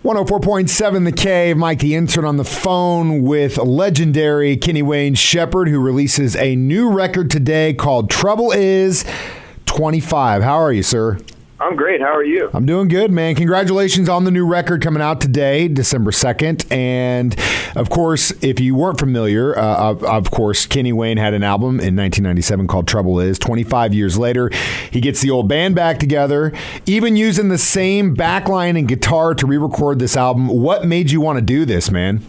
104.7 The Cave. Mike the Intern on the phone with legendary Kenny Wayne Shepherd, who releases a new record today called Trouble Is 25. How are you, sir? I'm great. How are you? I'm doing good, man. Congratulations on the new record coming out today, December 2nd. And, of course, if you weren't familiar, of course, Kenny Wayne had an album in 1997 called Trouble Is. 25 years later, he gets the old band back together, even using the same backline and guitar to re-record this album. What made you want to do this, man?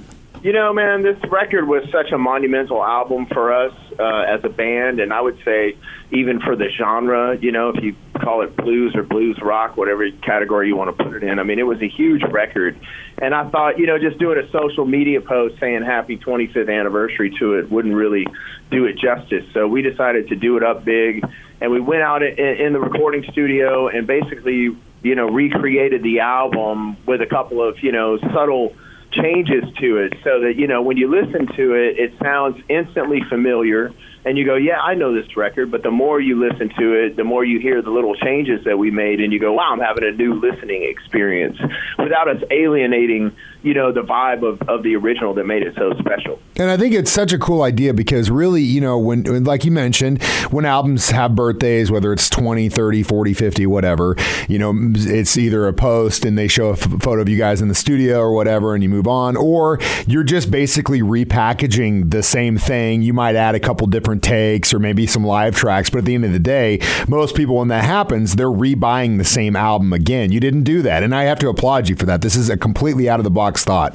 You know, man, this record was such a monumental album for us as a band, and I would say even for the genre, you know, if you call it blues or blues rock, whatever category you want to put it in. I mean, it was a huge record. And I thought, you know, just doing a social media post saying happy 25th anniversary to it wouldn't really do it justice. So we decided to do it up big, and we went out in the recording studio and basically, you know, recreated the album with a couple of, you know, subtle changes to it so that, you know, when you listen to it, it sounds instantly familiar and you go, yeah, I know this record. But the more you listen to it, the more you hear the little changes that we made and you go, wow, I'm having a new listening experience without us alienating, you know, the vibe of the original that made it so special. And I think it's such a cool idea because really, you know, when like you mentioned, when albums have birthdays, whether it's 20, 30, 40, 50, whatever, you know, it's either a post and they show a photo of you guys in the studio or whatever and you move on, or you're just basically repackaging the same thing. You might add a couple different takes or maybe some live tracks, but at the end of the day, most people, when that happens, they're rebuying the same album again. You didn't do that, and I have to applaud you for that. This is a completely out-of-the-box thought.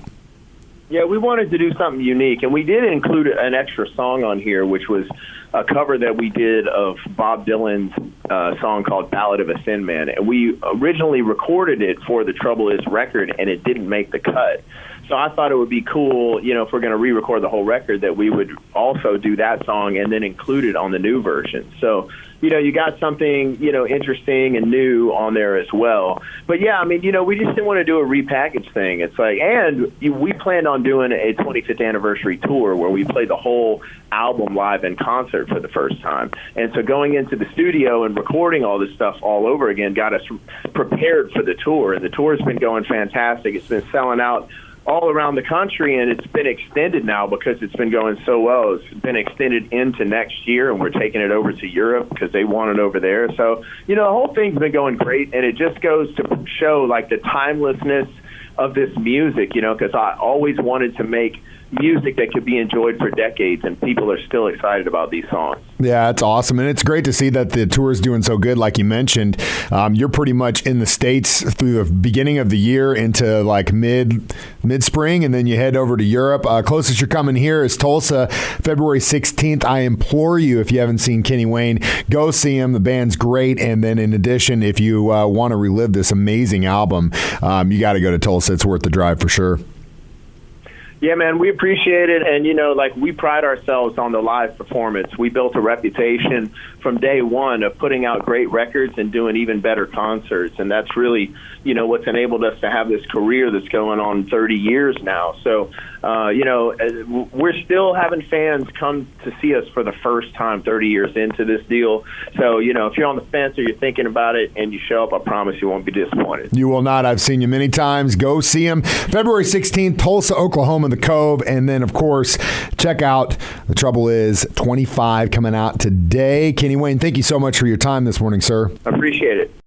Yeah, we wanted to do something unique, and we did include an extra song on here, which was a cover that we did of Bob Dylan's song called Ballad of a Thin Man. And we originally recorded it for the Trouble Is record, and it didn't make the cut. So I thought it would be cool, you know, if we're going to re-record the whole record, that we would also do that song and then include it on the new version. So, you know, you got something, you know, interesting and new on there as well. But, yeah, I mean, you know, we just didn't want to do a repackaged thing. It's like, and we planned on doing a 25th anniversary tour where we play the whole album live in concert for the first time. And so going into the studio and recording all this stuff all over again got us prepared for the tour. And the tour's been going fantastic. It's been selling out all around the country, and it's been extended now because it's been going so well. It's been extended into next year, and we're taking it over to Europe because they want it over there. So, you know, the whole thing's been going great, and it just goes to show, like, the timelessness of this music, you know, because I always wanted to make music that could be enjoyed for decades, and people are still excited about these songs. Yeah, it's awesome, and it's great to see that the tour is doing so good. Like you mentioned, you're pretty much in the States through the beginning of the year into like mid-spring, and then you head over to Europe. Closest you're coming here is Tulsa, February 16th. I implore you, if you haven't seen Kenny Wayne, go see him. The band's great, and then in addition, if you want to relive this amazing album, you got to go to Tulsa. It's worth the drive for sure. Yeah, man, we appreciate it. And, you know, like, we pride ourselves on the live performance. We built a reputation from day one of putting out great records and doing even better concerts. And that's really, you know, what's enabled us to have this career that's going on 30 years now. So, you know, we're still having fans come to see us for the first time 30 years into this deal. So, you know, if you're on the fence or you're thinking about it and you show up, I promise you won't be disappointed. You will not. I've seen you many times. Go see him. February 16th, Tulsa, Oklahoma, the Cove. And then, of course, check out The Trouble Is 25 coming out today. Kenny Wayne, thank you so much for your time this morning, sir. I appreciate it.